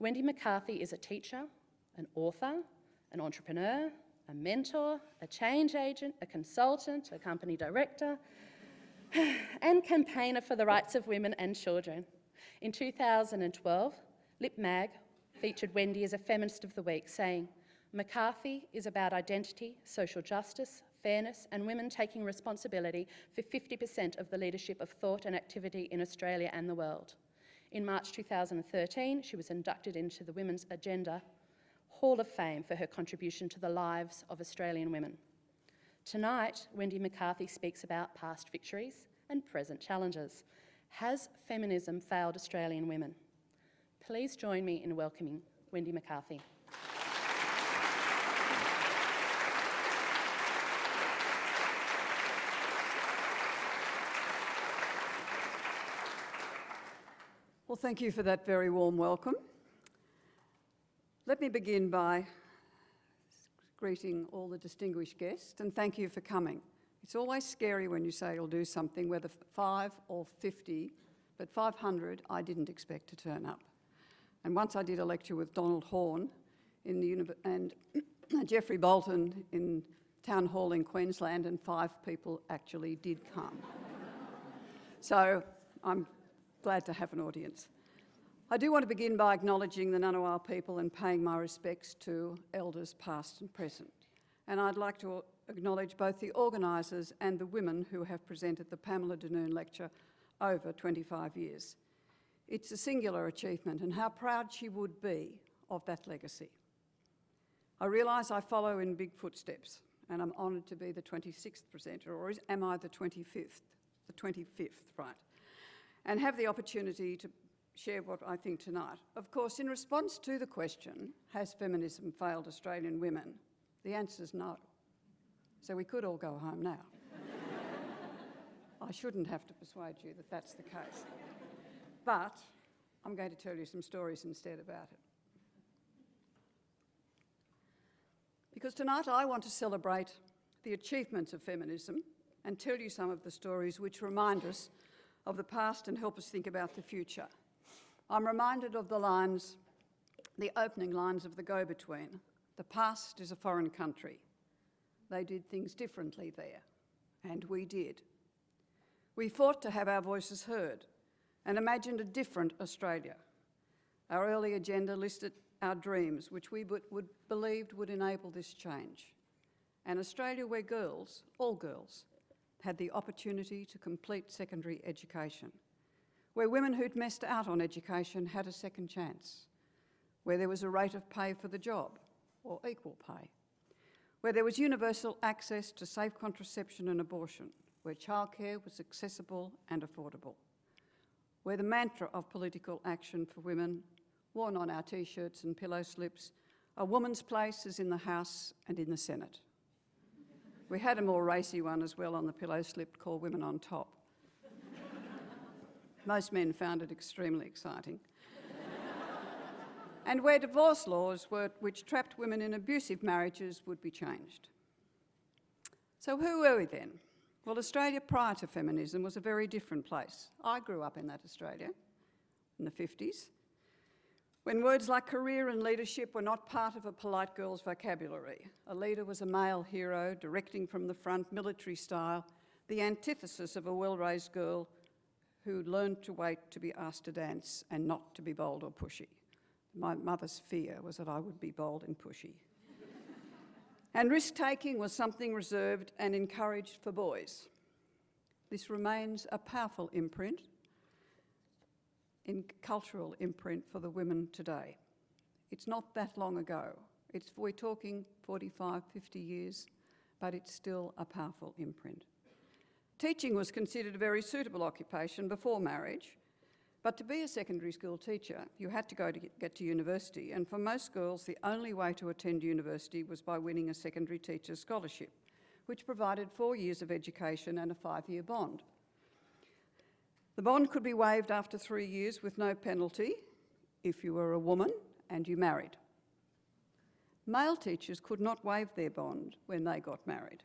Wendy McCarthy is a teacher, an author, an entrepreneur, a mentor, a change agent, a consultant, a company director, and campaigner for the rights of women and children. In 2012, Lip Mag featured Wendy as a Feminist of the Week, saying, "McCarthy is about identity, social justice, fairness, and women taking responsibility for 50% of the leadership of thought and activity in Australia and the world." In March 2013, she was inducted into the Women's Agenda Hall of Fame for her contribution to the lives of Australian women. Tonight, Wendy McCarthy speaks about past victories and present challenges. Has feminism failed Australian women? Please join me in welcoming Wendy McCarthy. Well, thank you for that very warm welcome. Let me begin by greeting all the distinguished guests and thank you for coming. It's always scary when you say you'll do something, whether 5 or 50, but 500 I didn't expect to turn up. And once I did a lecture with Donald Horne and Jeffrey Bolton in Town Hall in Queensland, and 5 people actually did come. So I'm glad to have an audience. I do want to begin by acknowledging the Ngunnawal people and paying my respects to elders past and present. And I'd like to acknowledge both the organisers and the women who have presented the Pamela Denoon Lecture over 25 years. It's a singular achievement, and how proud she would be of that legacy. I realise I follow in big footsteps, and I'm honoured to be the 26th presenter, or am I the 25th? The 25th, right. And have the opportunity to share what I think tonight. Of course, in response to the question, has feminism failed Australian women? The answer is no. So we could all go home now. I shouldn't have to persuade you that that's the case. But I'm going to tell you some stories instead about it. Because tonight I want to celebrate the achievements of feminism and tell you some of the stories which remind us of the past and help us think about the future. I'm reminded of the opening lines of The Go-Between. The past is a foreign country. They did things differently there, and we did. We fought to have our voices heard and imagined a different Australia. Our early agenda listed our dreams, which we believed would enable this change. An Australia where girls, all girls, had the opportunity to complete secondary education, where women who'd missed out on education had a second chance, where there was a rate of pay for the job, or equal pay, where there was universal access to safe contraception and abortion, where childcare was accessible and affordable, where the mantra of political action for women, worn on our T-shirts and pillow slips, a woman's place is in the House and in the Senate. We had a more racy one as well on the pillow slip called Women on Top. Most men found it extremely exciting. And where divorce laws which trapped women in abusive marriages would be changed. So who were we then? Well, Australia prior to feminism was a very different place. I grew up in that Australia in the 50s, when words like career and leadership were not part of a polite girl's vocabulary. A leader was a male hero, directing from the front, military style, the antithesis of a well-raised girl who learned to wait to be asked to dance and not to be bold or pushy. My mother's fear was that I would be bold and pushy. And risk-taking was something reserved and encouraged for boys. This remains a powerful cultural imprint for the women today. It's not that long ago. We're talking 45, 50 years, but it's still a powerful imprint. Teaching was considered a very suitable occupation before marriage, but to be a secondary school teacher, you had to get to university, and for most girls, the only way to attend university was by winning a secondary teacher's scholarship, which provided 4 years of education and a 5-year bond. The bond could be waived after 3 years with no penalty if you were a woman and you married. Male teachers could not waive their bond when they got married.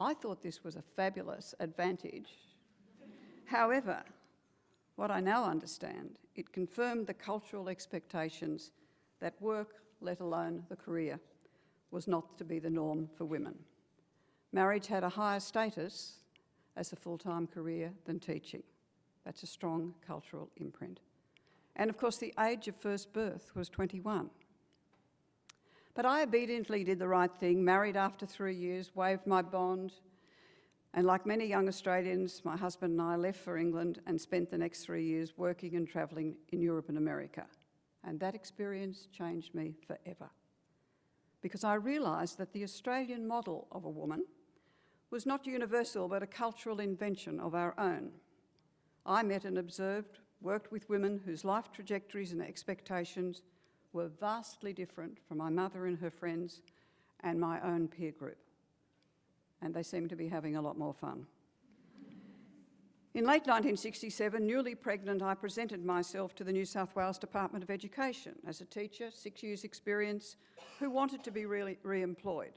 I thought this was a fabulous advantage. However, What I now understand, it confirmed the cultural expectations that work, let alone the career, was not to be the norm for women. Marriage had a higher status as a full-time career than teaching. That's a strong cultural imprint. And of course, the age of first birth was 21. But I obediently did the right thing, married after 3 years, waived my bond, and like many young Australians, my husband and I left for England and spent the next 3 years working and travelling in Europe and America. And that experience changed me forever. Because I realised that the Australian model of a woman was not universal, but a cultural invention of our own. I met and observed, worked with women whose life trajectories and expectations were vastly different from my mother and her friends and my own peer group. And they seem to be having a lot more fun. In late 1967, newly pregnant, I presented myself to the New South Wales Department of Education as a teacher, 6 years experience, who wanted to be re-employed.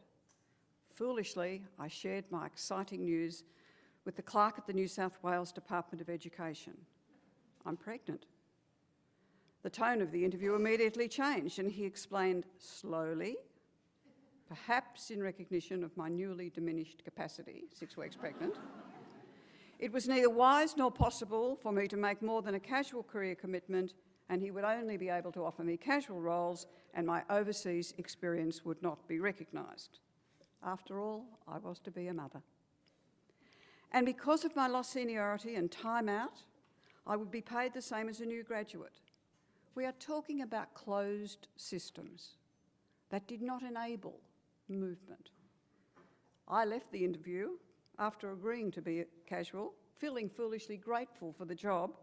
Foolishly, I shared my exciting news with the clerk at the New South Wales Department of Education. I'm pregnant. The tone of the interview immediately changed, and he explained slowly, perhaps in recognition of my newly diminished capacity, 6 weeks pregnant, it was neither wise nor possible for me to make more than a casual career commitment, and he would only be able to offer me casual roles, and my overseas experience would not be recognised. After all, I was to be a mother. And because of my lost seniority and time out, I would be paid the same as a new graduate. We are talking about closed systems that did not enable movement. I left the interview after agreeing to be casual, feeling foolishly grateful for the job,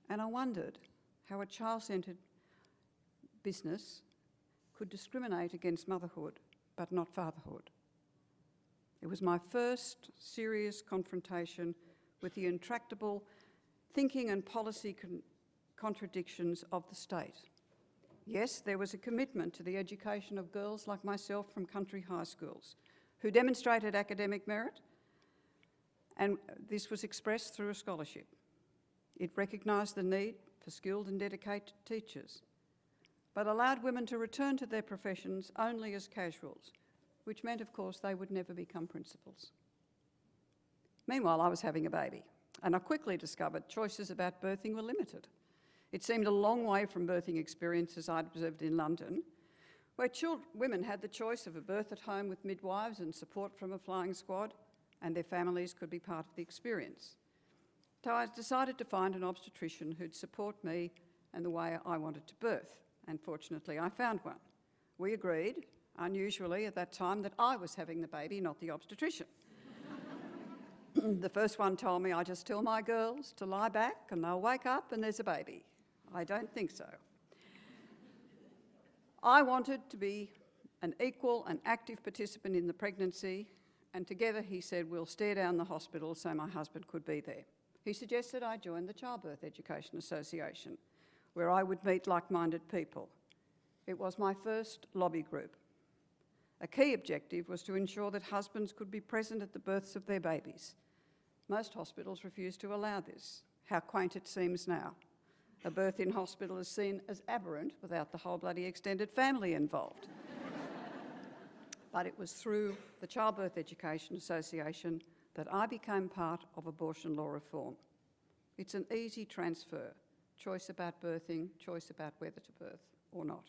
and I wondered how a child-centred business could discriminate against motherhood but not fatherhood. It was my first serious confrontation with the intractable thinking and policy contradictions of the state. Yes, there was a commitment to the education of girls like myself from country high schools who demonstrated academic merit, and this was expressed through a scholarship. It recognised the need for skilled and dedicated teachers, but allowed women to return to their professions only as casuals, which meant, of course, they would never become principals. Meanwhile, I was having a baby, and I quickly discovered choices about birthing were limited. It seemed a long way from birthing experiences I'd observed in London, where women had the choice of a birth at home with midwives and support from a flying squad, and their families could be part of the experience. So I decided to find an obstetrician who'd support me and the way I wanted to birth, and fortunately I found one. We agreed, unusually at that time, that I was having the baby, not the obstetrician. The first one told me I just tell my girls to lie back and they'll wake up and there's a baby. I don't think so. I wanted to be an equal and active participant in the pregnancy, and together, he said, we'll stare down the hospital so my husband could be there. He suggested I join the Childbirth Education Association, where I would meet like-minded people. It was my first lobby group. A key objective was to ensure that husbands could be present at the births of their babies. Most hospitals refuse to allow this. How quaint it seems now. A birth in hospital is seen as aberrant without the whole bloody extended family involved. But it was through the Childbirth Education Association that I became part of abortion law reform. It's an easy transfer. Choice about birthing, choice about whether to birth or not.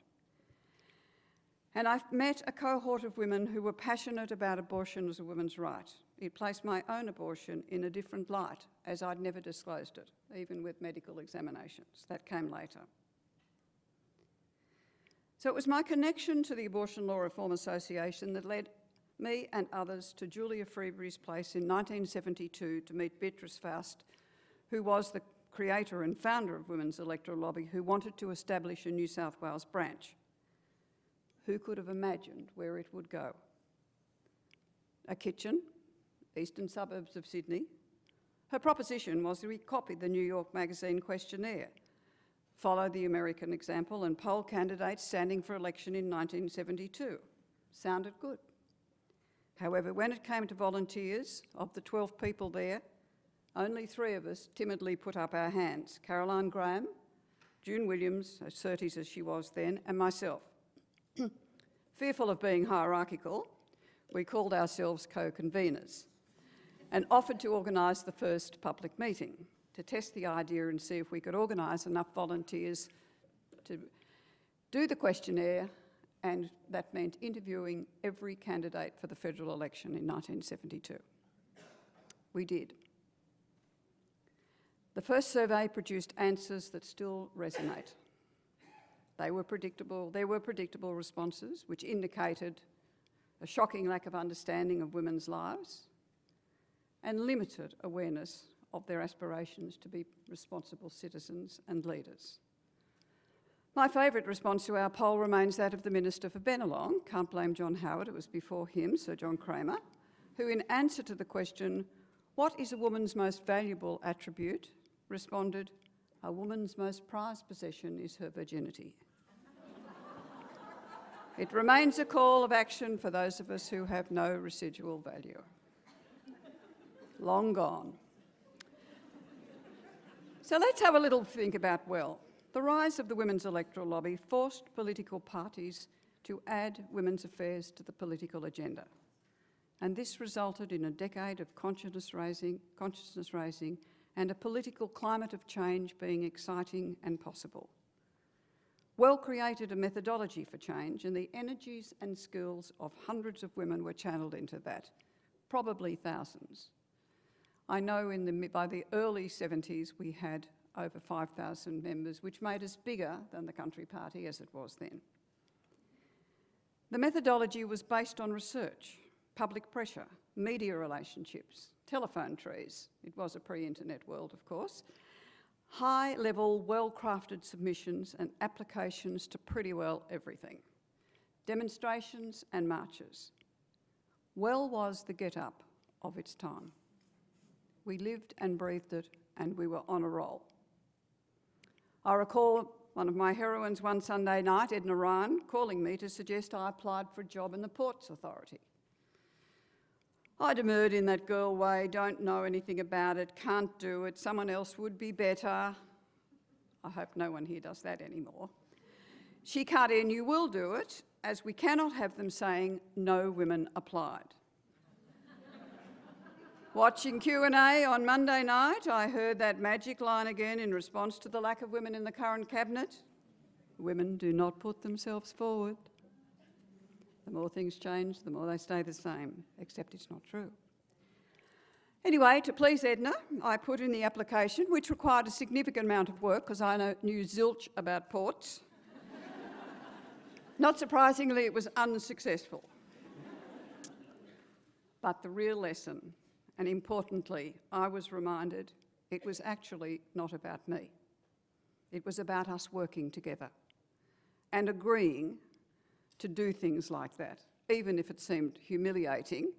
And I've met a cohort of women who were passionate about abortion as a woman's right. It placed my own abortion in a different light, as I'd never disclosed it, even with medical examinations. That came later. So it was my connection to the Abortion Law Reform Association that led me and others to Julia Freebury's place in 1972 to meet Beatrice Faust, who was the creator and founder of Women's Electoral Lobby, who wanted to establish a New South Wales branch. Who could have imagined where it would go? A kitchen, eastern suburbs of Sydney. Her proposition was to copy the New York Magazine questionnaire, follow the American example, and poll candidates standing for election in 1972. Sounded good. However, when it came to volunteers, of the 12 people there, only 3 of us timidly put up our hands: Caroline Graham, June Williams, as 30s as she was then, and myself. Fearful of being hierarchical, we called ourselves co-conveners and offered to organise the first public meeting to test the idea and see if we could organise enough volunteers to do the questionnaire, and that meant interviewing every candidate for the federal election in 1972. We did. The first survey produced answers that still resonate. There were predictable responses which indicated a shocking lack of understanding of women's lives and limited awareness of their aspirations to be responsible citizens and leaders. My favourite response to our poll remains that of the Minister for Bennelong. Can't blame John Howard, it was before him, Sir John Kramer, who in answer to the question, "What is a woman's most valuable attribute?" responded, "A woman's most prized possession is her virginity." It remains a call of action for those of us who have no residual value. Long gone. So let's have a little think about, well, the rise of the women's electoral lobby forced political parties to add women's affairs to the political agenda. And this resulted in a decade of consciousness raising and a political climate of change being exciting and possible. Well created a methodology for change, and the energies and skills of hundreds of women were channelled into that, probably thousands. I know by the early 70s we had over 5,000 members, which made us bigger than the Country Party as it was then. The methodology was based on research, public pressure, media relationships, telephone trees. It was a pre-internet world, of course. High-level, well-crafted submissions and applications to pretty well everything. Demonstrations and marches. Well was the get-up of its time. We lived and breathed it, and we were on a roll. I recall one of my heroines one Sunday night, Edna Ryan, calling me to suggest I applied for a job in the Ports Authority. I demurred in that girl way, don't know anything about it, can't do it, someone else would be better. I hope no one here does that anymore. She cut in, "You will do it, as we cannot have them saying no women applied." Watching Q&A on Monday night, I heard that magic line again in response to the lack of women in the current cabinet. "Women do not put themselves forward." The more things change, the more they stay the same, except it's not true. Anyway, to please Edna, I put in the application, which required a significant amount of work because I knew zilch about ports. Not surprisingly, it was unsuccessful. But the real lesson, and importantly, I was reminded it was actually not about me. It was about us working together and agreeing to do things like that, even if it seemed humiliating.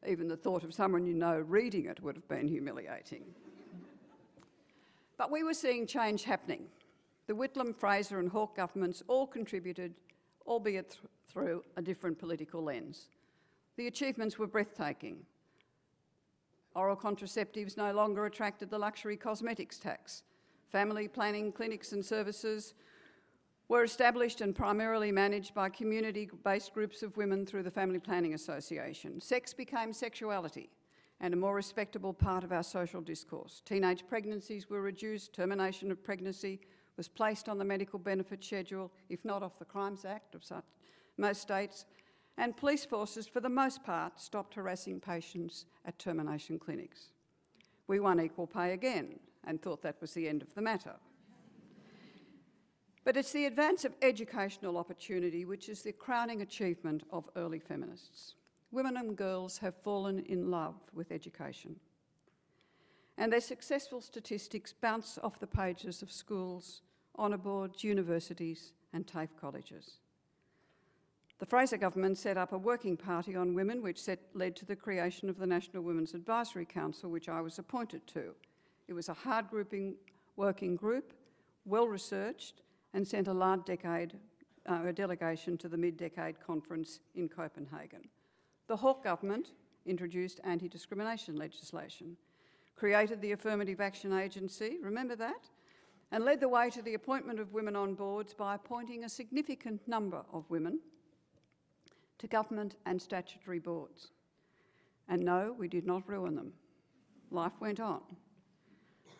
Even the thought of someone you know reading it would have been humiliating. But we were seeing change happening. The Whitlam, Fraser and Hawke governments all contributed, albeit through a different political lens. The achievements were breathtaking. Oral contraceptives no longer attracted the luxury cosmetics tax. Family planning clinics and services were established and primarily managed by community-based groups of women through the Family Planning Association. Sex became sexuality and a more respectable part of our social discourse. Teenage pregnancies were reduced, termination of pregnancy was placed on the medical benefit schedule, if not off the Crimes Act of most states, and police forces, for the most part, stopped harassing patients at termination clinics. We won equal pay again and thought that was the end of the matter. But it's the advance of educational opportunity which is the crowning achievement of early feminists. Women and girls have fallen in love with education, and their successful statistics bounce off the pages of schools, honour boards, universities and TAFE colleges. The Fraser government set up a working party on women which led to the creation of the National Women's Advisory Council, which I was appointed to. It was a hard-grouping working group, well-researched, and sent a large delegation to the mid-decade conference in Copenhagen. The Hawke government introduced anti-discrimination legislation, created the Affirmative Action Agency, remember that? And led the way to the appointment of women on boards by appointing a significant number of women to government and statutory boards. And no, we did not ruin them. Life went on.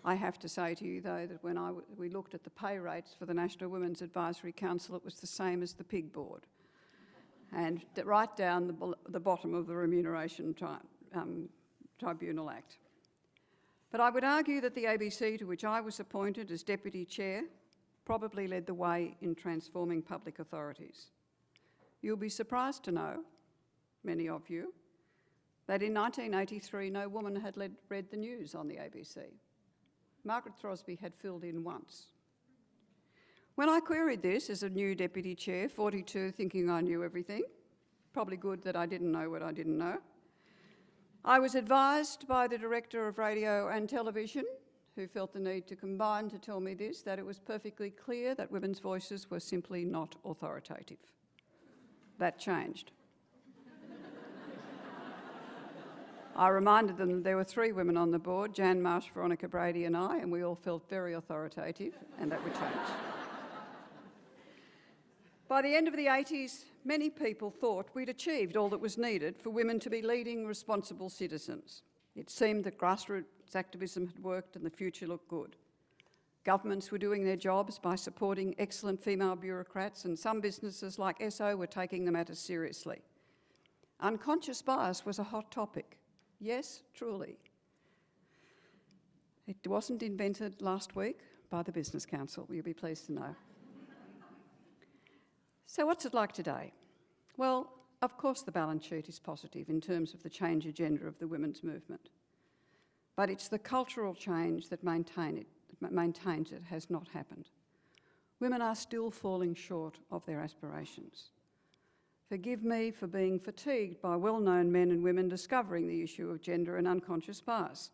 I have to say to you, though, that when we looked at the pay rates for the National Women's Advisory Council, it was the same as the pig board, and right down the bottom of the Remuneration Tribunal Act. But I would argue that the ABC, to which I was appointed as Deputy Chair, probably led the way in transforming public authorities. You'll be surprised to know, many of you, that in 1983 no woman had read the news on the ABC. Margaret Throsby had filled in once. When I queried this as a new Deputy Chair, 42, thinking I knew everything, probably good that I didn't know what I didn't know, I was advised by the Director of Radio and Television, who felt the need to combine to tell me this, that it was perfectly clear that women's voices were simply not authoritative. That changed. I reminded them that there were 3 women on the board, Jan Marsh, Veronica Brady and I, and we all felt very authoritative, and that would change. By the end of the 80s, many people thought we'd achieved all that was needed for women to be leading responsible citizens. It seemed that grassroots activism had worked and the future looked good. Governments were doing their jobs by supporting excellent female bureaucrats, and some businesses like SO were taking the matter seriously. Unconscious bias was a hot topic. Yes, truly. It wasn't invented last week by the Business Council, you'll be pleased to know. So what's it like today? Well, of course the balance sheet is positive in terms of the change agenda of the women's movement. But it's the cultural change that maintains it has not happened. Women are still falling short of their aspirations. Forgive me for being fatigued by well-known men and women discovering the issue of gender and unconscious bias.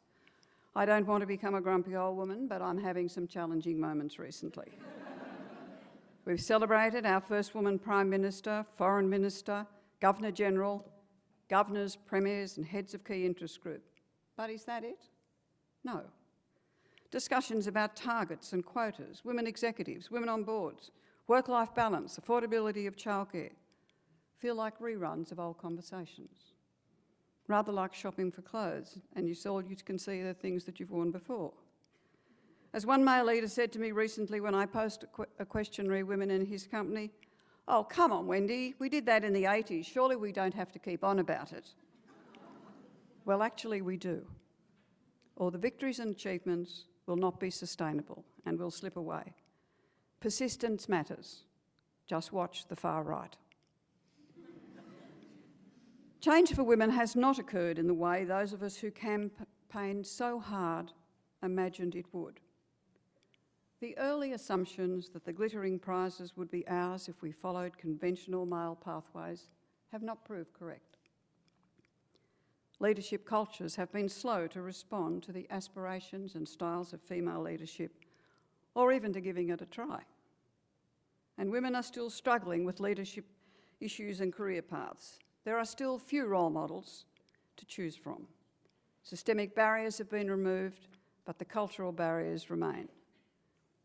I don't want to become a grumpy old woman, but I'm having some challenging moments recently. We've celebrated our first woman Prime Minister, Foreign Minister, Governor-General, governors, premiers and heads of key interest groups. But is that it? No. Discussions about targets and quotas, women executives, women on boards, work-life balance, affordability of childcare, feel like reruns of old conversations. Rather like shopping for clothes, and all you can see are the things that you've worn before. As one male leader said to me recently when I posted a questionnaire women in his company, "Oh, come on, Wendy, we did that in the 80s. Surely we don't have to keep on about it." Well, actually we do. Or the victories and achievements will not be sustainable and will slip away. Persistence matters. Just watch the far right. Change for women has not occurred in the way those of us who campaigned so hard imagined it would. The early assumptions that the glittering prizes would be ours if we followed conventional male pathways have not proved correct. Leadership cultures have been slow to respond to the aspirations and styles of female leadership, or even to giving it a try. And women are still struggling with leadership issues and career paths. There are still few role models to choose from. Systemic barriers have been removed, but the cultural barriers remain.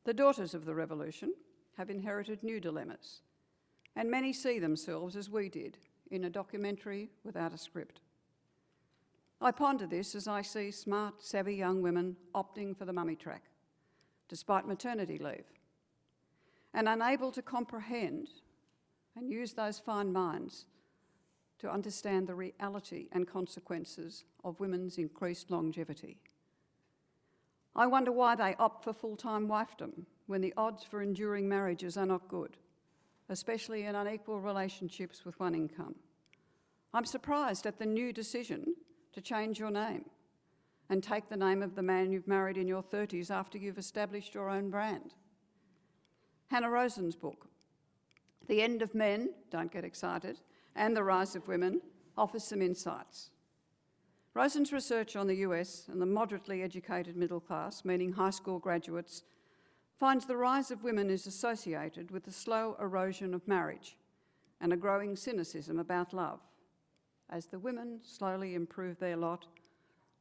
The daughters of the revolution have inherited new dilemmas, and many see themselves, as we did, in a documentary without a script. I ponder this as I see smart, savvy young women opting for the mummy track, despite maternity leave, and unable to comprehend and use those fine minds to understand the reality and consequences of women's increased longevity. I wonder why they opt for full-time wifedom when the odds for enduring marriages are not good, especially in unequal relationships with one income. I'm surprised at the new decision to change your name and take the name of the man you've married in your 30s after you've established your own brand. Hannah Rosen's book, The End of Men, don't get excited, and The Rise of Women, offers some insights. Rosen's research on the US and the moderately educated middle class, meaning high school graduates, finds the rise of women is associated with the slow erosion of marriage and a growing cynicism about love. As the women slowly improve their lot,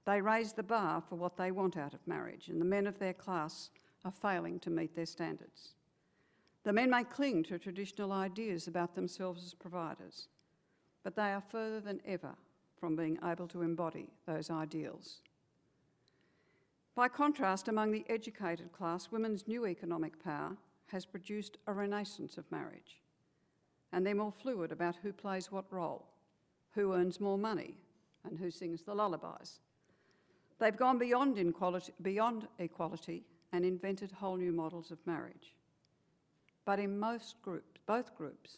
They raise the bar for what they want out of marriage, and the men of their class are failing to meet their standards. The men may cling to traditional ideas about themselves as providers, but they are further than ever from being able to embody those ideals. By contrast, among the educated class, women's new economic power has produced a renaissance of marriage, and they're more fluid about who plays what role, who earns more money, and who sings the lullabies. They've gone beyond equality and invented whole new models of marriage. But in both groups,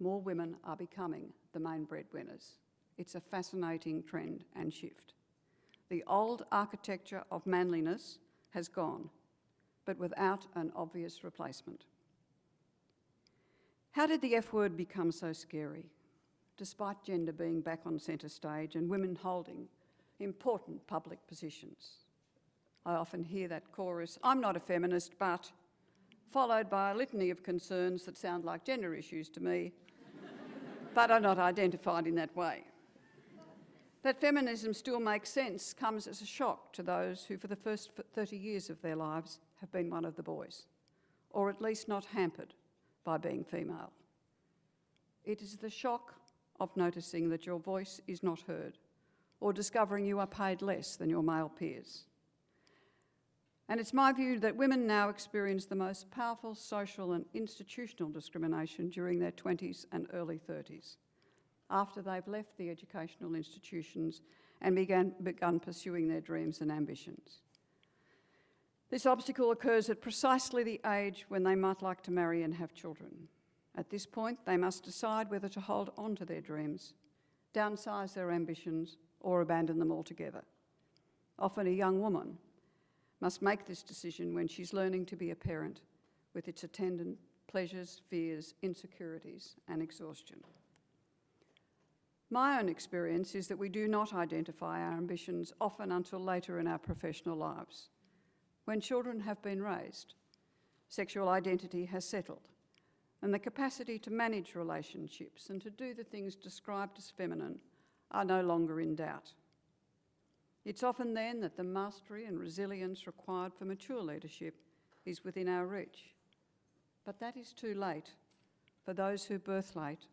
more women are becoming the main breadwinners. It's a fascinating trend and shift. The old architecture of manliness has gone, but without an obvious replacement. How did the F word become so scary, despite gender being back on centre stage and women holding important public positions? I often hear that chorus, "I'm not a feminist, but," followed by a litany of concerns that sound like gender issues to me, but are not identified in that way. That feminism still makes sense comes as a shock to those who for the first 30 years of their lives have been one of the boys, or at least not hampered by being female. It is the shock of noticing that your voice is not heard, or discovering you are paid less than your male peers. And it's my view that women now experience the most powerful social and institutional discrimination during their 20s and early 30s, after they've left the educational institutions and begun pursuing their dreams and ambitions. This obstacle occurs at precisely the age when they might like to marry and have children. At this point, they must decide whether to hold on to their dreams, downsize their ambitions, or abandon them altogether. Often a young woman must make this decision when she's learning to be a parent, with its attendant pleasures, fears, insecurities, and exhaustion. My own experience is that we do not identify our ambitions often until later in our professional lives. When children have been raised, sexual identity has settled, and the capacity to manage relationships and to do the things described as feminine are no longer in doubt. It's often then that the mastery and resilience required for mature leadership is within our reach. But that is too late for those who birth late,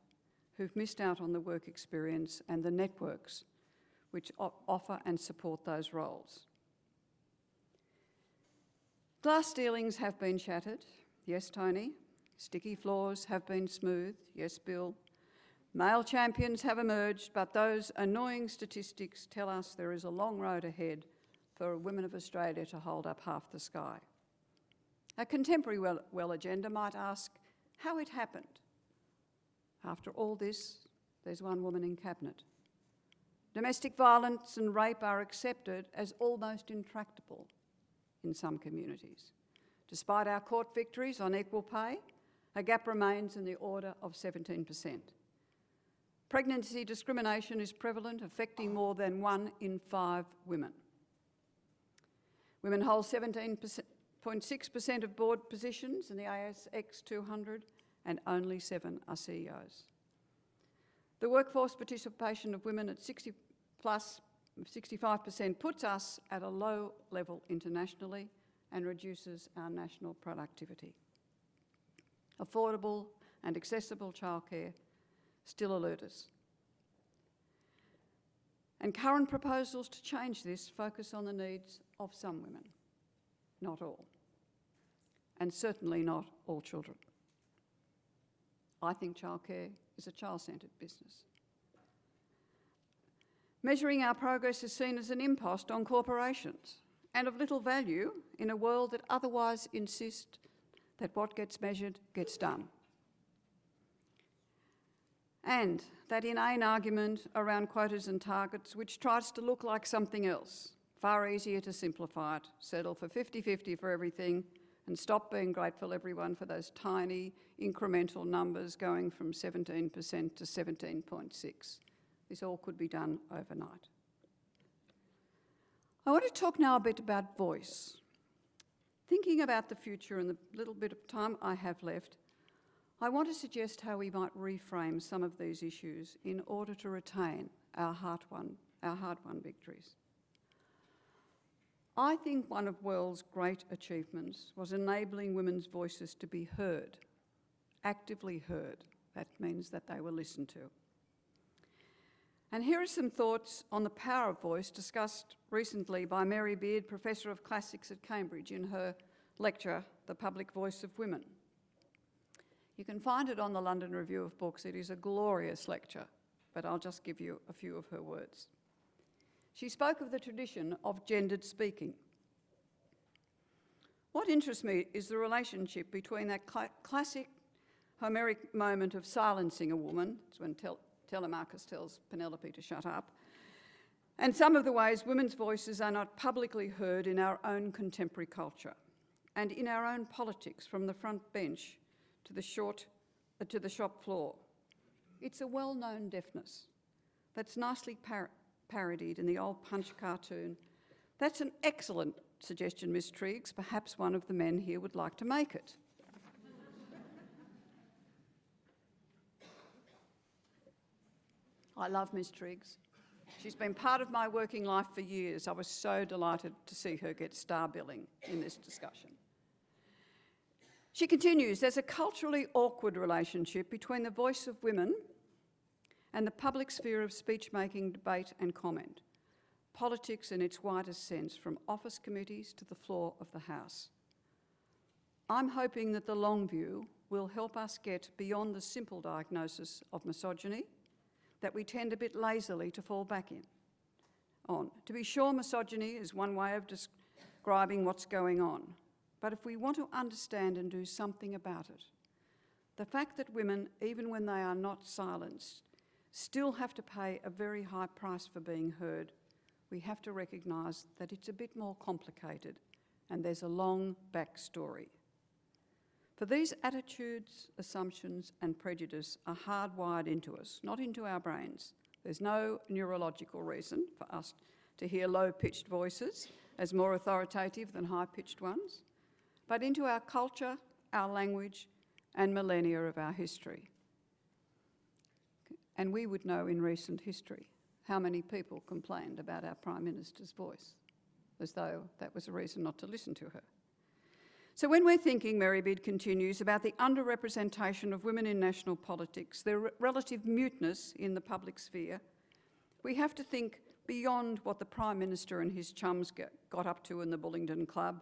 who've missed out on the work experience and the networks which offer and support those roles. Glass ceilings have been shattered. Yes, Tony. Sticky floors have been smoothed. Yes, Bill. Male champions have emerged, but those annoying statistics tell us there is a long road ahead for women of Australia to hold up half the sky. A contemporary well agenda might ask how it happened. After all this, there's one woman in cabinet. Domestic violence and rape are accepted as almost intractable in some communities. Despite our court victories on equal pay, a gap remains in the order of 17%. Pregnancy discrimination is prevalent, affecting more than 1 in 5 women. Women hold 17.6% of board positions in the ASX 200 and only 7 are CEOs. The workforce participation of women at 65% puts us at a low level internationally and reduces our national productivity. Affordable and accessible childcare still elude us. And current proposals to change this focus on the needs of some women, not all, and certainly not all children. I think childcare is a child-centred business. Measuring our progress is seen as an impost on corporations and of little value in a world that otherwise insists that what gets measured gets done. And that inane argument around quotas and targets, which tries to look like something else, far easier to simplify it, settle for 50-50 for everything, and stop being grateful, everyone, for those tiny incremental numbers going from 17% to 17.6. This all could be done overnight. I want to talk now a bit about voice. Thinking about the future and the little bit of time I have left, I want to suggest how we might reframe some of these issues in order to retain our hard-won victories. I think one of Well's great achievements was enabling women's voices to be heard, actively heard. That means that they were listened to. And here are some thoughts on the power of voice discussed recently by Mary Beard, Professor of Classics at Cambridge, in her lecture, The Public Voice of Women. You can find it on the London Review of Books. It is a glorious lecture, but I'll just give you a few of her words. She spoke of the tradition of gendered speaking. What interests me is the relationship between that classic Homeric moment of silencing a woman, it's when Telemachus tells Penelope to shut up, and some of the ways women's voices are not publicly heard in our own contemporary culture and in our own politics, from the front bench to the shop floor. It's a well-known deafness that's nicely parodied in the old Punch cartoon. That's an excellent suggestion, Miss Triggs. Perhaps one of the men here would like to make it. I love Miss Triggs. She's been part of my working life for years. I was so delighted to see her get star billing in this discussion. She continues, there's a culturally awkward relationship between the voice of women and the public sphere of speech-making, debate and comment, politics in its widest sense, from office committees to the floor of the House. I'm hoping that the long view will help us get beyond the simple diagnosis of misogyny that we tend a bit lazily to fall back on. To be sure, misogyny is one way of describing what's going on, but if we want to understand and do something about it, the fact that women, even when they are not silenced, still have to pay a very high price for being heard, we have to recognise that it's a bit more complicated and there's a long backstory. For these attitudes, assumptions and prejudice are hardwired into us, not into our brains. There's no neurological reason for us to hear low-pitched voices as more authoritative than high-pitched ones, but into our culture, our language and millennia of our history. And we would know in recent history how many people complained about our Prime Minister's voice, as though that was a reason not to listen to her. So when we're thinking, Mary Beard continues, about the underrepresentation of women in national politics, their relative muteness in the public sphere, we have to think beyond what the Prime Minister and his chums got up to in the Bullingdon Club,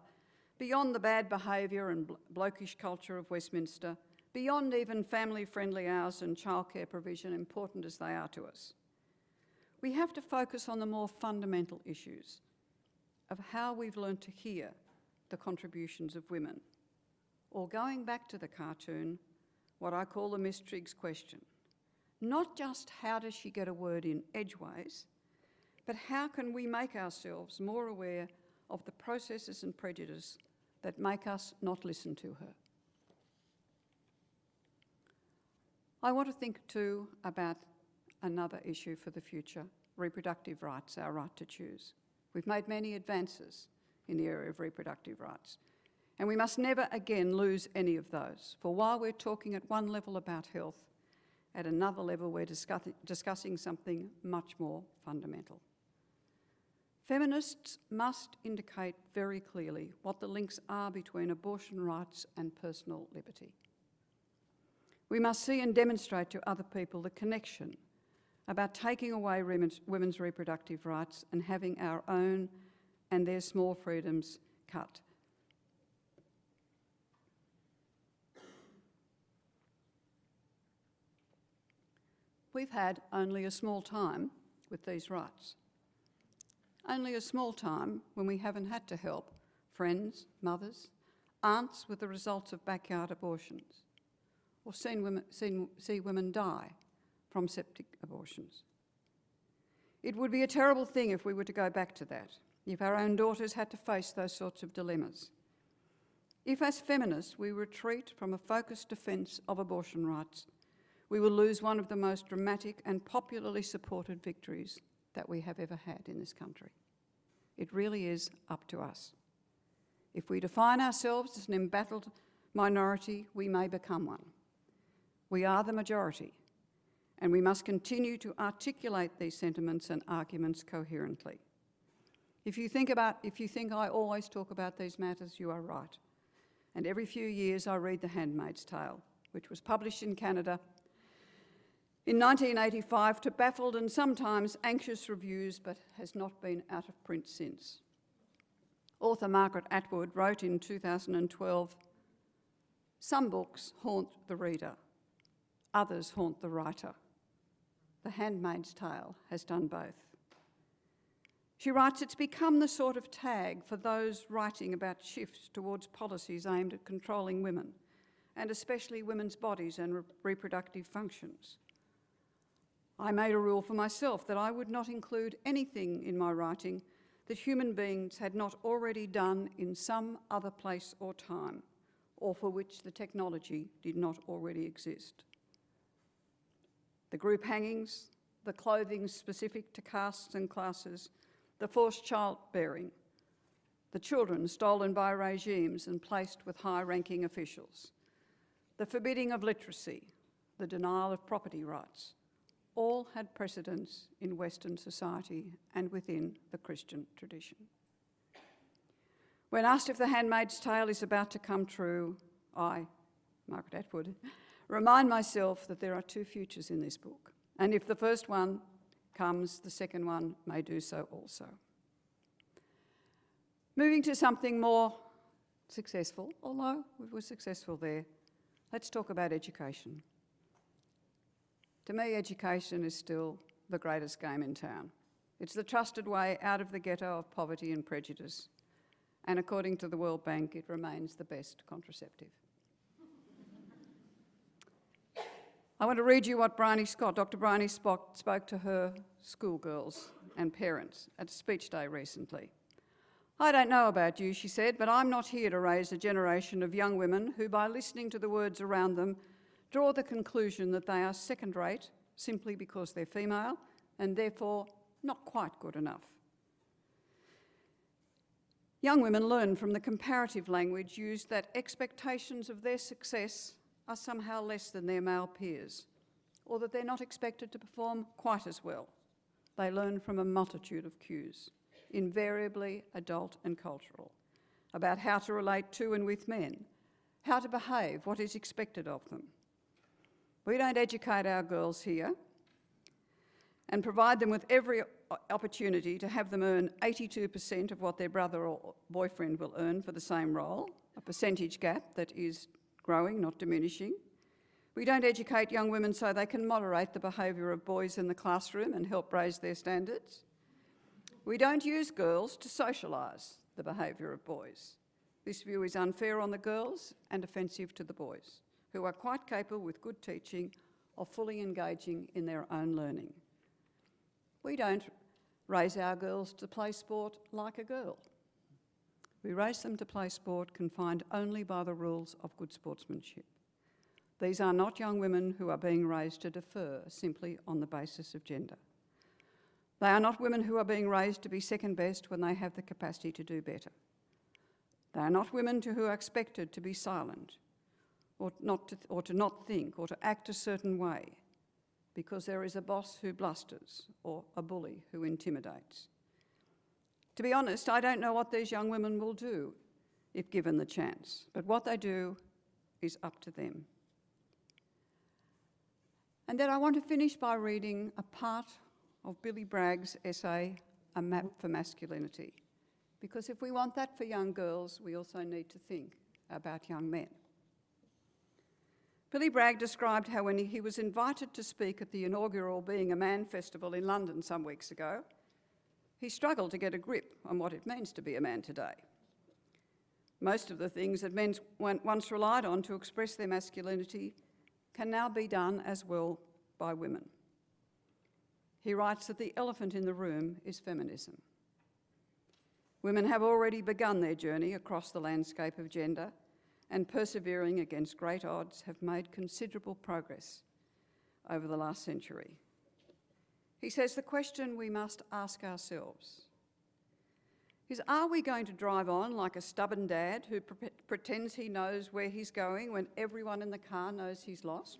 beyond the bad behaviour and blokish culture of Westminster, beyond even family-friendly hours and childcare provision, important as they are to us. We have to focus on the more fundamental issues of how we've learned to hear the contributions of women, or going back to the cartoon, what I call the Miss Triggs question. Not just how does she get a word in edgeways, but how can we make ourselves more aware of the processes and prejudice that make us not listen to her. I want to think too about another issue for the future, reproductive rights, our right to choose. We've made many advances in the area of reproductive rights, and we must never again lose any of those. For while we're talking at one level about health, at another level we're discussing something much more fundamental. Feminists must indicate very clearly what the links are between abortion rights and personal liberty. We must see and demonstrate to other people the connection about taking away women's reproductive rights and having our own and their small freedoms cut. We've had only a small time with these rights. Only a small time when we haven't had to help friends, mothers, aunts with the results of backyard abortions, or see women die from septic abortions. It would be a terrible thing if we were to go back to that, if our own daughters had to face those sorts of dilemmas. If, as feminists, we retreat from a focused defence of abortion rights, we will lose one of the most dramatic and popularly supported victories that we have ever had in this country. It really is up to us. If we define ourselves as an embattled minority, we may become one. We are the majority, and we must continue to articulate these sentiments and arguments coherently. If you think I always talk about these matters, you are right. And every few years I read The Handmaid's Tale, which was published in Canada in 1985 to baffled and sometimes anxious reviews, but has not been out of print since. Author Margaret Atwood wrote in 2012, "Some books haunt the reader, others haunt the writer. The Handmaid's Tale has done both." She writes, "It's become the sort of tag for those writing about shifts towards policies aimed at controlling women, and especially women's bodies and reproductive functions. I made a rule for myself that I would not include anything in my writing that human beings had not already done in some other place or time, or for which the technology did not already exist. The group hangings, the clothing specific to castes and classes, the forced childbearing, the children stolen by regimes and placed with high-ranking officials, the forbidding of literacy, the denial of property rights, all had precedence in Western society and within the Christian tradition. When asked if The Handmaid's Tale is about to come true, I, Margaret Atwood, remind myself that there are two futures in this book, and if the first one comes, the second one may do so also. Moving to something more successful, although we were successful there, let's talk about education. To me, education is still the greatest game in town. It's the trusted way out of the ghetto of poverty and prejudice, and according to the World Bank, it remains the best contraceptive. I want to read you what Dr. Bryony spoke to her schoolgirls and parents at a speech day recently. "I don't know about you," she said, "but I'm not here to raise a generation of young women who, by listening to the words around them, draw the conclusion that they are second-rate simply because they're female and therefore not quite good enough. Young women learn from the comparative language used that expectations of their success are somehow less than their male peers, or that they're not expected to perform quite as well. They learn from a multitude of cues, invariably adult and cultural, about how to relate to and with men, how to behave, what is expected of them. We don't educate our girls here and provide them with every opportunity to have them earn 82% of what their brother or boyfriend will earn for the same role, a percentage gap that is growing, not diminishing. We don't educate young women so they can moderate the behaviour of boys in the classroom and help raise their standards. We don't use girls to socialise the behaviour of boys. This view is unfair on the girls and offensive to the boys, who are quite capable with good teaching of fully engaging in their own learning. We don't raise our girls to play sport like a girl. We raise them to play sport confined only by the rules of good sportsmanship. These are not young women who are being raised to defer simply on the basis of gender. They are not women who are being raised to be second best when they have the capacity to do better. They are not women who are expected to be silent or to not think or to act a certain way because there is a boss who blusters or a bully who intimidates. To be honest, I don't know what these young women will do if given the chance, but what they do is up to them. And then I want to finish by reading a part of Billy Bragg's essay, A Map for Masculinity, because if we want that for young girls, we also need to think about young men. Billy Bragg described how when he was invited to speak at the inaugural Being a Man festival in London some weeks ago, he struggled to get a grip on what it means to be a man today. Most of the things that men once relied on to express their masculinity can now be done as well by women. He writes that the elephant in the room is feminism. Women have already begun their journey across the landscape of gender and, persevering against great odds, have made considerable progress over the last century. He says the question we must ask ourselves is, are we going to drive on like a stubborn dad who pretends he knows where he's going when everyone in the car knows he's lost?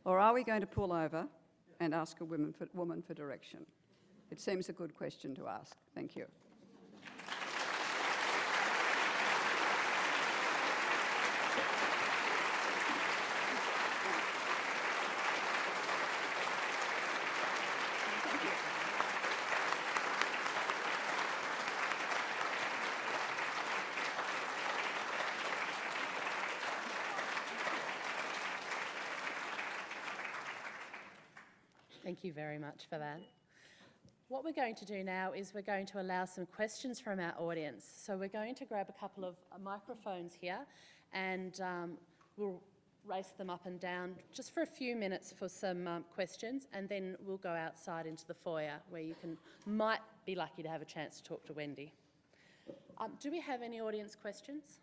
Or are we going to pull over and ask a woman for direction? It seems a good question to ask. Thank you. Thank you very much for that. What we're going to do now is we're going to allow some questions from our audience. So we're going to grab a couple of microphones here and we'll race them up and down just for a few minutes for some questions, and then we'll go outside into the foyer where you might be lucky to have a chance to talk to Wendy. Do we have any audience questions?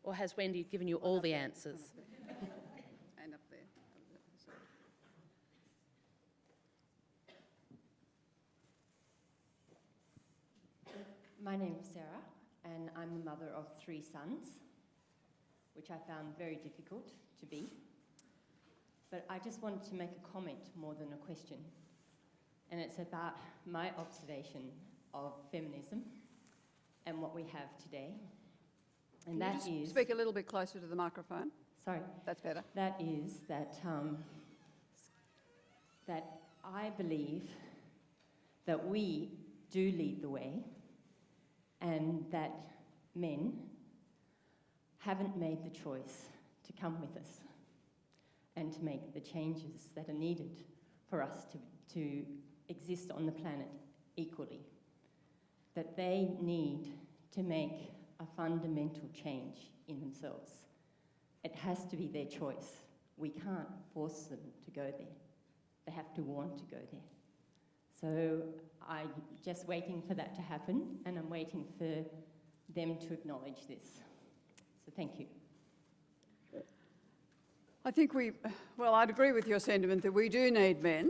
Or has Wendy given you all the answers? And up there. My name's Sarah, and I'm the mother of 3 sons, which I found very difficult to be. But I just wanted to make a comment more than a question, and it's about my observation of feminism and what we have today. And Can you just speak a little bit closer to the microphone? Sorry. That's better. That is that I believe that we do lead the way, and that men haven't made the choice to come with us and to make the changes that are needed for us to exist on the planet equally. That they need to make a fundamental change in themselves. It has to be their choice. We can't force them to go there. They have to want to go there. So I'm just waiting for that to happen, and I'm waiting for them to acknowledge this. So thank you. I think I'd agree with your sentiment that we do need men.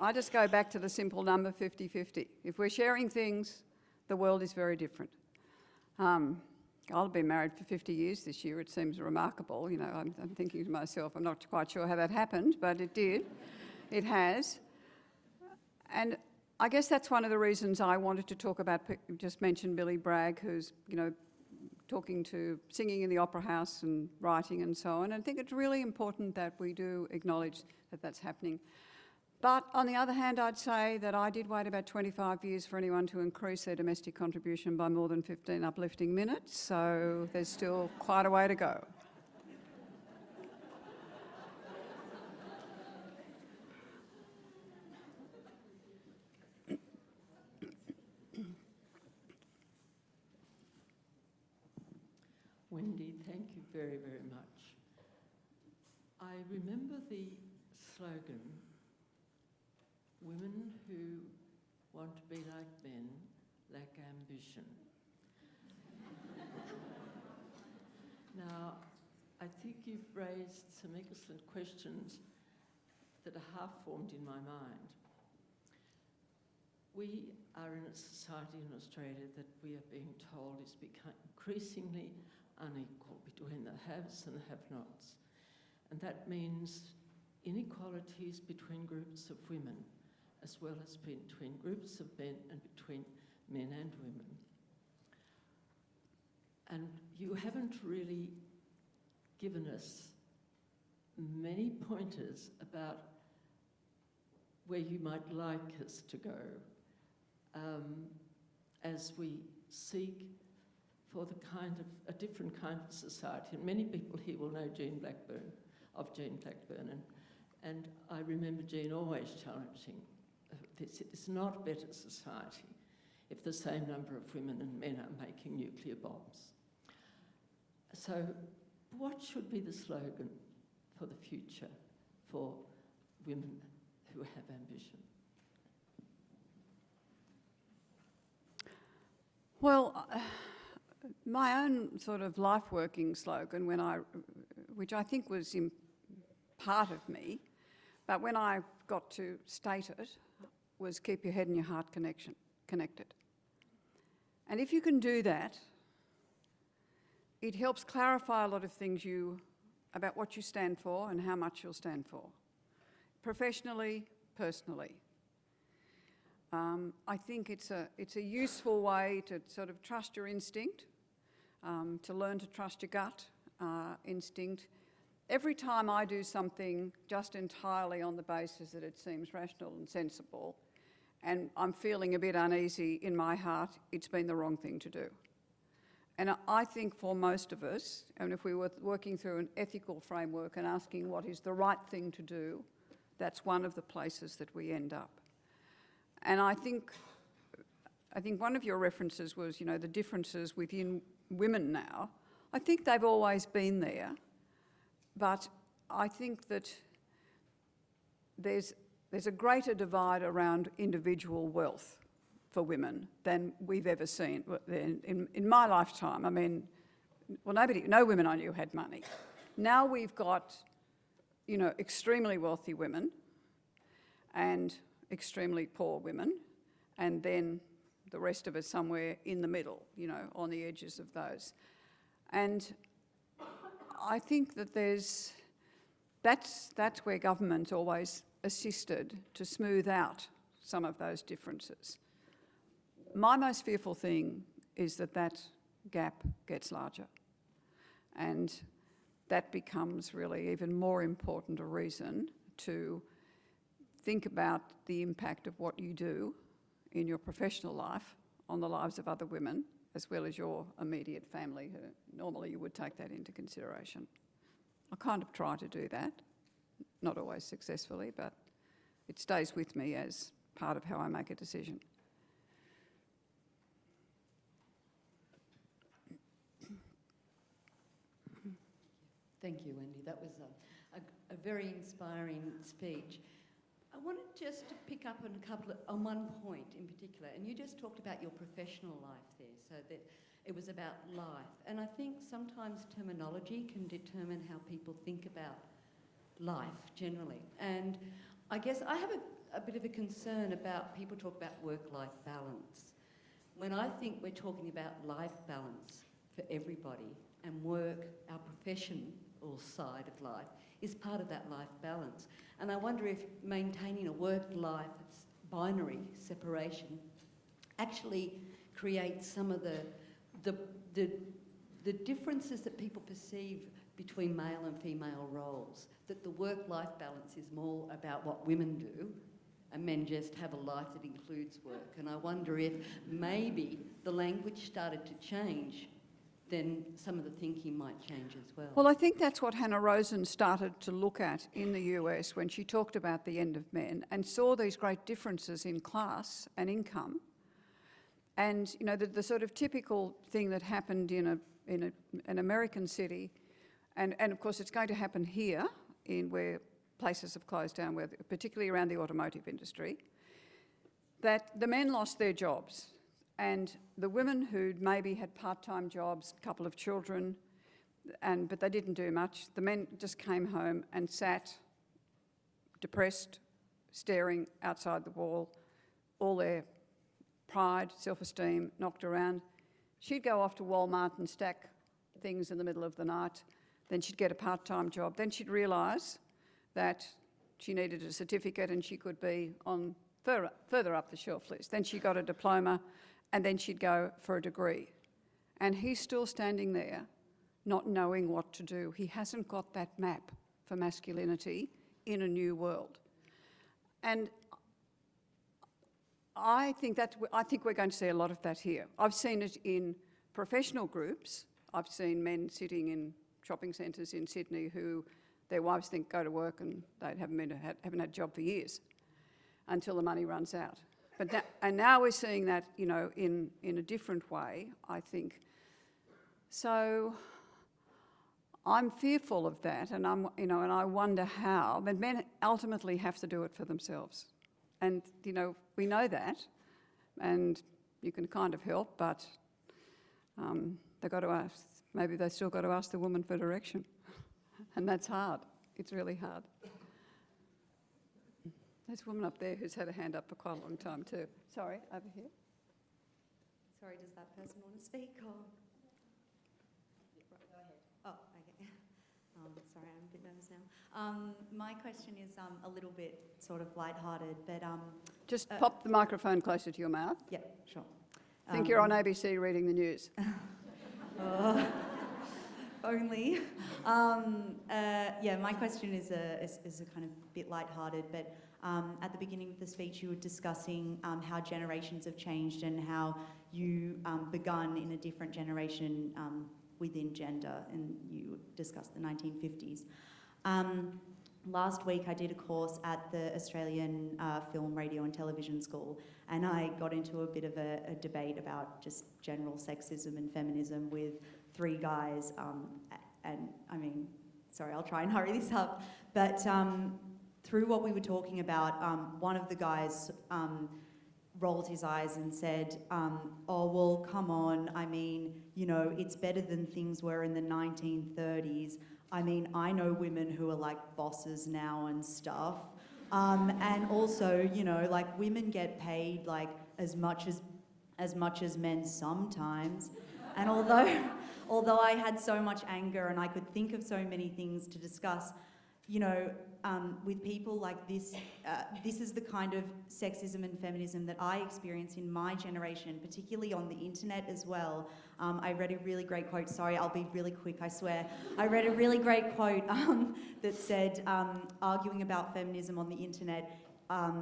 I just go back to the simple number 50-50. If we're sharing things, the world is very different. I'll be married for 50 years this year. It seems remarkable. You know, I'm thinking to myself, I'm not quite sure how that happened, but it did. It has. And I guess that's one of the reasons I wanted to talk about, just mention Billy Bragg, who's, singing in the Opera House and writing and so on. And I think it's really important that we do acknowledge that that's happening. But on the other hand, I'd say that I did wait about 25 years for anyone to increase their domestic contribution by more than 15 uplifting minutes, so there's still quite a way to go. Wendy, thank you very, very much. I remember the slogan, "Women who want to be like men lack ambition." Now, I think you've raised some excellent questions that are half-formed in my mind. We are in a society in Australia that we are being told is becoming increasingly unequal between the haves and the have-nots. And that means inequalities between groups of women, as well as between groups of men and between men and women. And you haven't really given us many pointers about where you might like us to go as we seek for a different kind of society. And many people here will know Jean Blackburn. And I remember Jean always challenging this. It's not a better society if the same number of women and men are making nuclear bombs. So what should be the slogan for the future for women who have ambition? Well, my own sort of life-working slogan, which I think was in part of me, but when I got to state it, was keep your head and your heart connected. And if you can do that, it helps clarify a lot of things about what you stand for and how much you'll stand for. professionally, personally. I think it's a useful way to sort of trust your instinct, to learn to trust your gut instinct. Every time I do something just entirely on the basis that it seems rational and sensible, and I'm feeling a bit uneasy in my heart, it's been the wrong thing to do. And I think for most of us, and if we were working through an ethical framework and asking what is the right thing to do, that's one of the places that we end up. And I think one of your references was, you know, the differences within women now. I think they've always been there, but I think that there's a greater divide around individual wealth for women than we've ever seen in my lifetime. I mean, well, no women I knew had money. Now we've got, you know, extremely wealthy women and extremely poor women, and then the rest of us somewhere in the middle, you know, on the edges of those. And I think that that's where government always assisted to smooth out some of those differences. My most fearful thing is that gap gets larger, and that becomes really even more important a reason to think about the impact of what you do in your professional life on the lives of other women, as well as your immediate family, who normally you would take that into consideration. I kind of try to do that, not always successfully, but it stays with me as part of how I make a decision. Thank you, Wendy. That was a very inspiring speech. I wanted just to pick up on one point in particular, and you just talked about your professional life there, so that it was about life. And I think sometimes terminology can determine how people think about life generally. And I guess I have a bit of a concern about people talk about work-life balance. When I think we're talking about life balance for everybody, and work, our professional side of life, is part of that life balance. And I wonder if maintaining a work-life binary separation actually creates some of the differences that people perceive between male and female roles, that the work-life balance is more about what women do, and men just have a life that includes work. And I wonder if maybe the language started to change, then some of the thinking might change as well. Well, I think that's what Hannah Rosen started to look at in the US when she talked about the end of men and saw these great differences in class and income. And, you know, the sort of typical thing that happened in an American city, and of course it's going to happen here, where places have closed down, particularly around the automotive industry, that the men lost their jobs. And the women who'd maybe had part-time jobs, a couple of children, but they didn't do much, the men just came home and sat depressed, staring outside the wall, all their pride, self-esteem knocked around. She'd go off to Walmart and stack things in the middle of the night. Then she'd get a part-time job. Then she'd realise that she needed a certificate and she could be on further up the shelf list. Then she got a diploma, and then she'd go for a degree. And he's still standing there, not knowing what to do. He hasn't got that map for masculinity in a new world. And I think we're going to see a lot of that here. I've seen it in professional groups. I've seen men sitting in shopping centres in Sydney who their wives think go to work and they haven't had a job for years until the money runs out. And now we're seeing that, you know, in a different way, I think. So I'm fearful of that, and and I wonder how. But men ultimately have to do it for themselves, and you know we know that, and you can kind of help, but they've got to ask. Maybe they still got to ask the woman for direction, and that's hard. It's really hard. There's a woman up there who's had a hand up for quite a long time too. Sorry, over here. Sorry, does that person want to speak or? Go ahead. Oh, okay. Sorry. sorry, I'm a bit nervous now. My question is a little bit sort of lighthearted, but Just pop the microphone closer to your mouth. yeah, sure. Think you're on ABC reading the news. Only. Yeah, my question is a kind of bit lighthearted, but at the beginning of the speech you were discussing how generations have changed and how you begun in a different generation within gender, and you discussed the 1950s. Last week I did a course at the Australian Film, Radio and Television School, and I got into a bit of a debate about just general sexism and feminism with three guys, and I mean, sorry, I'll try and hurry this up, but through what we were talking about, one of the guys rolled his eyes and said, oh, well, come on, I mean, you know, it's better than things were in the 1930s. I mean, I know women who are like bosses now and stuff. And also, you know, like women get paid like as much as men sometimes. And although I had so much anger and I could think of so many things to discuss, you know, with people like this, this is the kind of sexism and feminism that I experience in my generation, particularly on the internet as well. I read a really great quote, sorry, I'll be really quick, I swear. I read a really great quote that said, arguing about feminism on the internet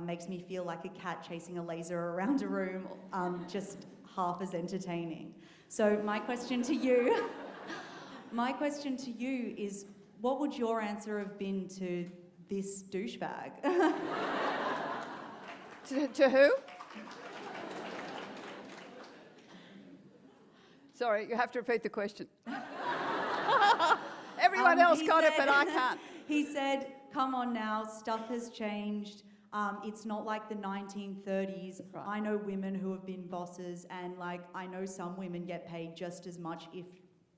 makes me feel like a cat chasing a laser around a room, just half as entertaining. So my question to you, is, what would your answer have been to this douchebag? To who? Sorry, you have to repeat the question. Everyone else got it, but I can't. He said, come on now, stuff has changed. It's not like the 1930s. Right. I know women who have been bosses, and like I know some women get paid just as much,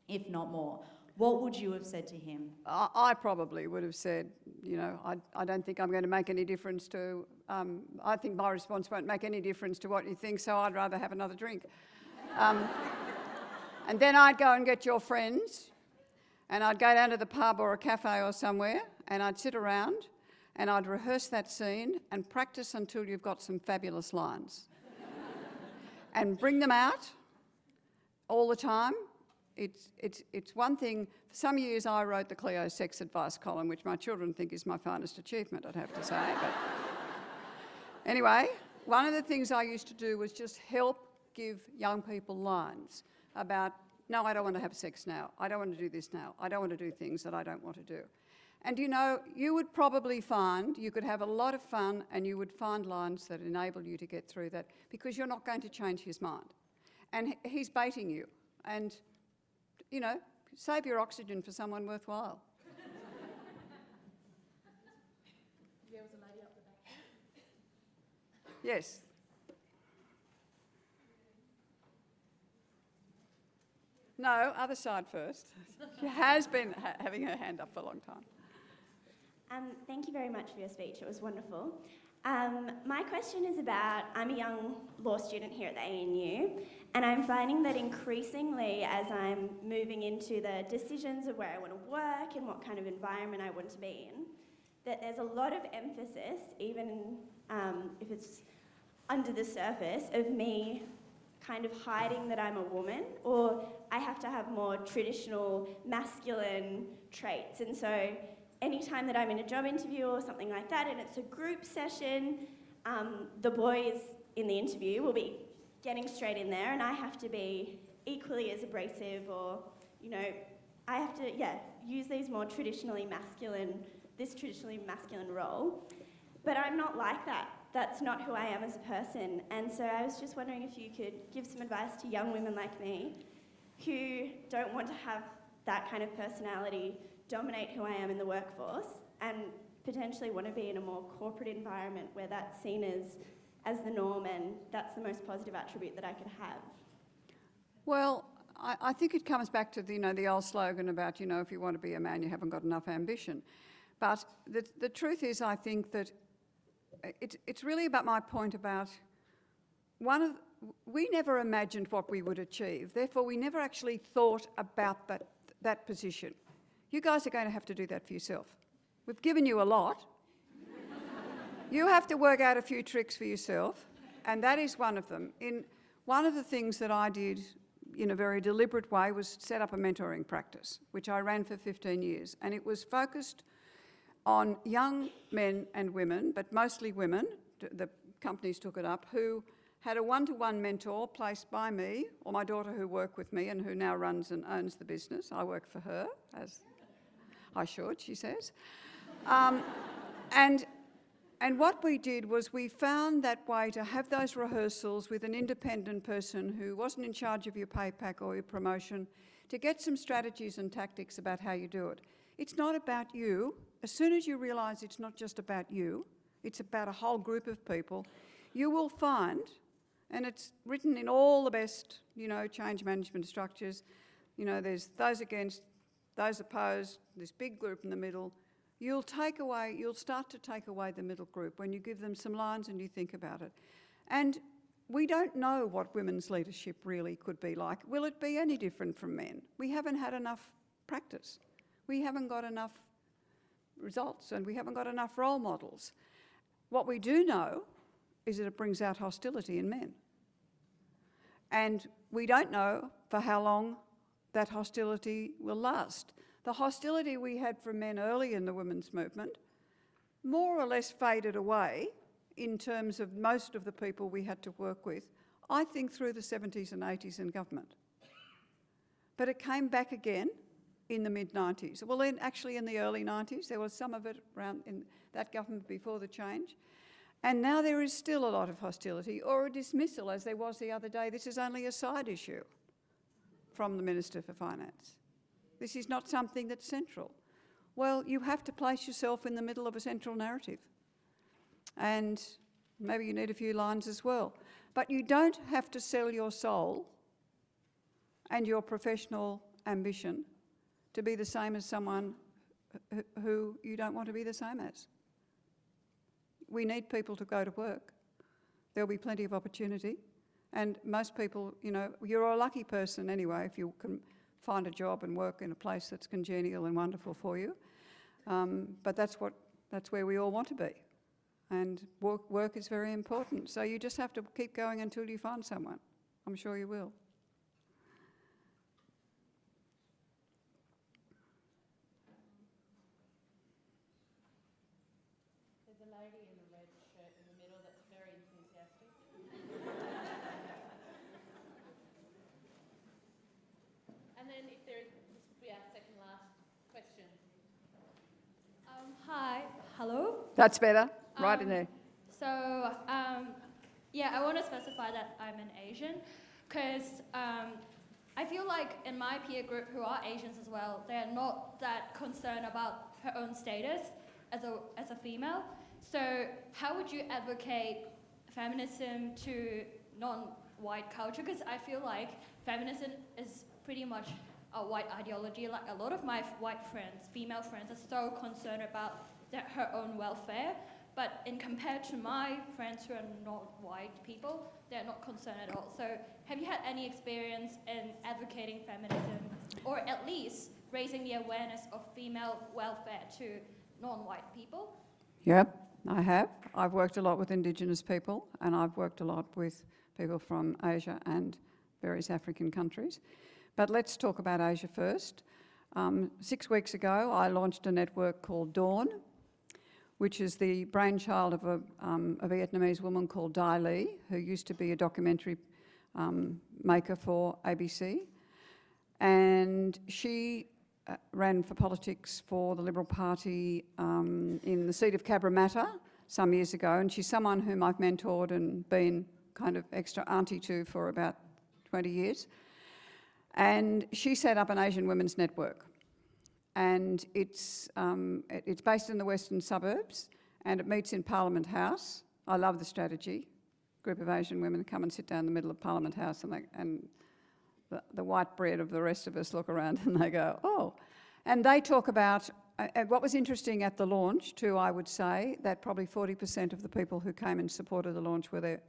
if not more. What would you have said to him? I probably would have said, you know, I don't think I'm going to make any difference to, I think my response won't make any difference to what you think, so I'd rather have another drink. And then I'd go and get your friends, and I'd go down to the pub or a cafe or somewhere, and I'd sit around, and I'd rehearse that scene and practice until you've got some fabulous lines. And bring them out all the time. It's one thing. For some years I wrote the Cleo sex advice column, which my children think is my finest achievement, I'd have to say. But anyway, one of the things I used to do was just help give young people lines about, no, I don't want to have sex now. I don't want to do this now. I don't want to do things that I don't want to do. And you know, you would probably find, you could have a lot of fun and you would find lines that enable you to get through that, because you're not going to change his mind. And he's baiting you. And you know, save your oxygen for someone worthwhile. There was a lady up the back. Yes. No, other side first. She has been having her hand up for a long time. Thank you very much for your speech. It was wonderful. My question is about, I'm a young law student here at the ANU, and I'm finding that increasingly as I'm moving into the decisions of where I want to work and what kind of environment I want to be in, that there's a lot of emphasis, even if it's under the surface, of me kind of hiding that I'm a woman, or I have to have more traditional masculine traits. And so anytime that I'm in a job interview or something like that, and it's a group session, the boys in the interview will be getting straight in there, and I have to be equally as abrasive, or, you know, I have to, use these more traditionally masculine role. But I'm not like that. That's not who I am as a person. And so I was just wondering if you could give some advice to young women like me who don't want to have that kind of personality dominate who I am in the workforce, and potentially want to be in a more corporate environment where that's seen as the norm, and that's the most positive attribute that I could have. Well, I think it comes back to the old slogan about, if you want to be a man, you haven't got enough ambition. But the truth is, I think that it's really about my point about we never imagined what we would achieve. Therefore, we never actually thought about that position. You guys are going to have to do that for yourself. We've given you a lot. You have to work out a few tricks for yourself, and that is one of them. One of the things that I did in a very deliberate way was set up a mentoring practice, which I ran for 15 years, and it was focused on young men and women, but mostly women. The companies took it up, who had a one-to-one mentor placed by me, or my daughter who worked with me and who now runs and owns the business. I work for her, as I should, she says. And what we did was we found that way to have those rehearsals with an independent person who wasn't in charge of your pay pack or your promotion, to get some strategies and tactics about how you do it. It's not about you. As soon as you realise it's not just about you, it's about a whole group of people, you will find, and it's written in all the best, change management structures, there's those against, those opposed, this big group in the middle. You'll start to take away the middle group when you give them some lines and you think about it. And we don't know what women's leadership really could be like. Will it be any different from men? We haven't had enough practice. We haven't got enough results and we haven't got enough role models. What we do know is that it brings out hostility in men. And we don't know for how long that hostility will last. The hostility we had from men early in the women's movement more or less faded away in terms of most of the people we had to work with, I think through the 70s and 80s in government. But it came back again in the mid-90s. Well, then actually in the early 90s, there was some of it around in that government before the change. And now there is still a lot of hostility or a dismissal, as there was the other day. This is only a side issue from the Minister for Finance. This is not something that's central. Well, you have to place yourself in the middle of a central narrative. And maybe you need a few lines as well. But you don't have to sell your soul and your professional ambition to be the same as someone who you don't want to be the same as. We need people to go to work. There'll be plenty of opportunity. And most people, you're a lucky person anyway if you can find a job and work in a place that's congenial and wonderful for you. But that's where we all want to be. And work is very important. So you just have to keep going until you find someone. I'm sure you will. There's a lady in a red shirt in the middle that's very enthusiastic. And then if this will be our second last question. Hi, hello. That's better, right in there. So, I want to specify that I'm an Asian, because I feel like in my peer group who are Asians as well, they're not that concerned about her own status as a female. So how would you advocate feminism to non-white culture? Because I feel like feminism is pretty much a white ideology. Like a lot of my white friends, female friends, are so concerned about her own welfare. But in compared to my friends who are not white people, they're not concerned at all. So have you had any experience in advocating feminism, or at least raising the awareness of female welfare to non-white people? Yep, I have. I've worked a lot with Indigenous people, and I've worked a lot with people from Asia and various African countries. But let's talk about Asia first. 6 weeks ago, I launched a network called Dawn, which is the brainchild of a Vietnamese woman called Dai Le, who used to be a documentary maker for ABC. And she ran for politics for the Liberal Party in the seat of Cabramatta some years ago, and she's someone whom I've mentored and been kind of extra auntie to for about 20 years. And she set up an Asian Women's Network. And it's based in the western suburbs, and it meets in Parliament House. I love the strategy. A group of Asian women come and sit down in the middle of Parliament House, and the white bread of the rest of us look around and they go, oh. And they talk about, what was interesting at the launch too, I would say, that probably 40% of the people who came and supported the launch were their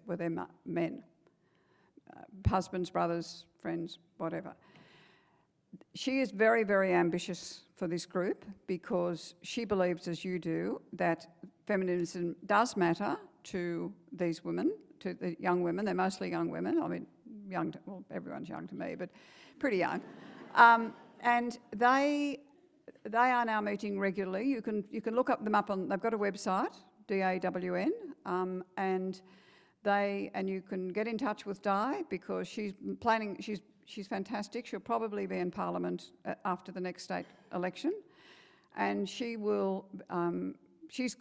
men. Husbands, brothers, friends, whatever. she is very, very ambitious for this group because she believes, as you do, that feminism does matter to these women, to the young women. They're mostly young women. I mean, young, well, everyone's young to me, but pretty young. And they are now meeting regularly. You can look them up on, they've got a website, DAWN, and you can get in touch with Di because she's planning, she's fantastic. She'll probably be in Parliament after the next state election. And she will, she's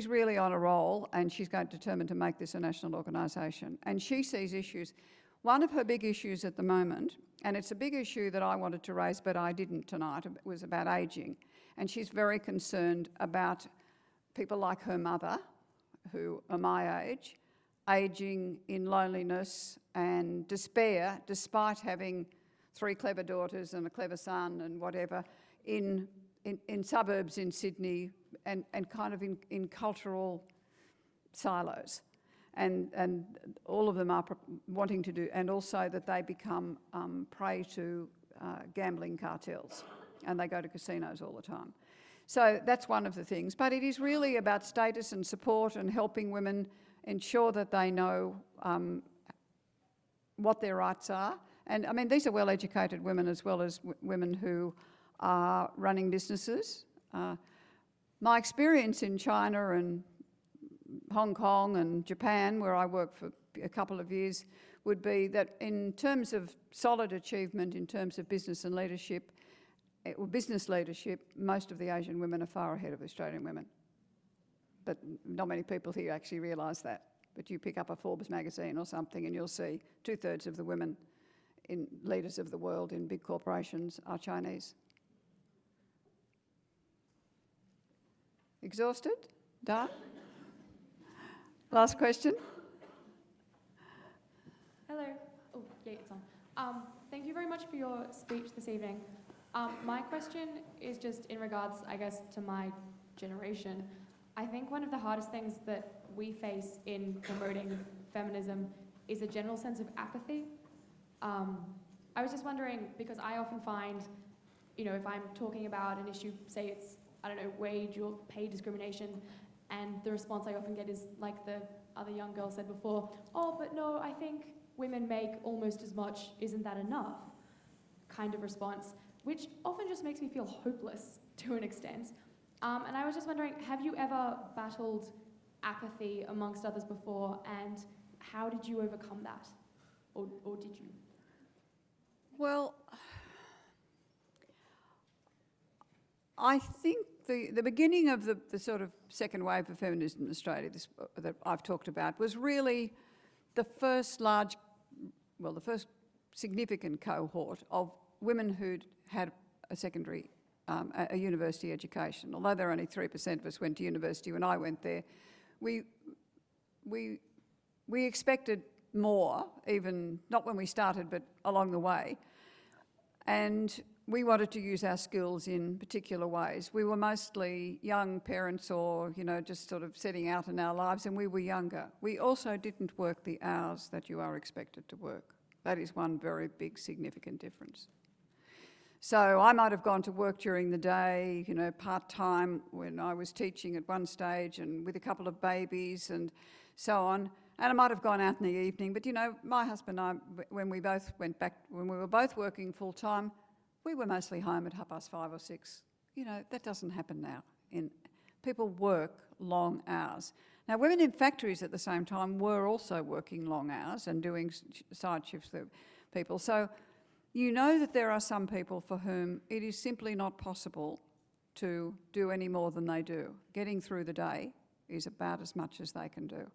really on a roll, and she's determined to make this a national organisation. And she sees issues. One of her big issues at the moment, and it's a big issue that I wanted to raise but I didn't tonight, was about ageing. And she's very concerned about people like her mother, who are my age, ageing in loneliness and despair, despite having 3 clever daughters and a clever son and whatever, in suburbs in Sydney and kind of in cultural silos. And all of them are wanting to do, and also that they become prey to gambling cartels, and they go to casinos all the time. So that's one of the things. But it is really about status and support and helping women ensure that they know what their rights are. And I mean, these are well-educated women as well as women who are running businesses. My experience in China and Hong Kong and Japan, where I worked for a couple of years, would be that in terms of solid achievement, in terms of business and leadership, or business leadership, most of the Asian women are far ahead of Australian women. But not many people here actually realise that. But you pick up a Forbes magazine or something and you'll see 2/3 of the women in leaders of the world in big corporations are Chinese. Exhausted? Done? Last question. Hello. Oh, yeah, it's on. Thank you very much for your speech this evening. My question is just in regards, I guess, to my generation. I think one of the hardest things that we face in promoting feminism is a general sense of apathy. I was just wondering, because I often find, if I'm talking about an issue, say it's, I don't know, wage or pay discrimination, and the response I often get is, like the other young girl said before, oh, but no, I think women make almost as much, isn't that enough? Kind of response, which often just makes me feel hopeless to an extent. And I was just wondering, have you ever battled apathy amongst others before, and how did you overcome that? Or did you? Well, I think the beginning of the sort of second wave of feminism in Australia, that I've talked about, was really the first the first significant cohort of women who'd had a secondary, a university education. Although there were only 3% of us went to university when I went there, we expected more, even not when we started, but along the way. And we wanted to use our skills in particular ways. We were mostly young parents or, just sort of setting out in our lives, and we were younger. We also didn't work the hours that you are expected to work. That is one very big, significant difference. So I might have gone to work during the day, part-time when I was teaching at one stage and with a couple of babies and so on. And I might have gone out in the evening. But, my husband and I, when we were both working full-time, we were mostly home at 5:30 or 6. That doesn't happen now. People work long hours. Now, women in factories at the same time were also working long hours and doing side shifts for people. So that there are some people for whom it is simply not possible to do any more than they do. Getting through the day is about as much as they can do.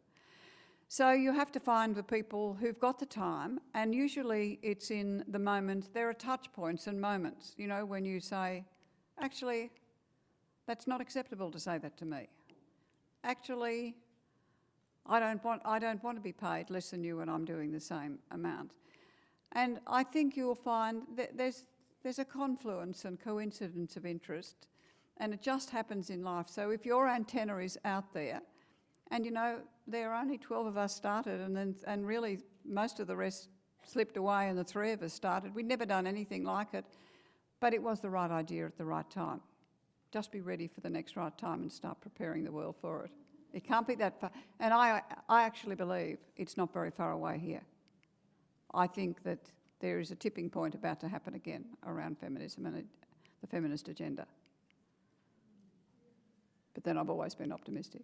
So you have to find the people who've got the time, and usually it's in the moment. There are touch points and moments, when you say, actually, that's not acceptable to say that to me. Actually, I don't want to be paid less than you when I'm doing the same amount. And I think you'll find that there's a confluence and coincidence of interest, and it just happens in life. So if your antenna is out there, and there are only 12 of us started, and really most of the rest slipped away and the three of us started. We'd never done anything like it, but it was the right idea at the right time. Just be ready for the next right time and start preparing the world for it. It can't be that far. And I actually believe it's not very far away here. I think that there is a tipping point about to happen again around feminism and the feminist agenda. But then I've always been optimistic.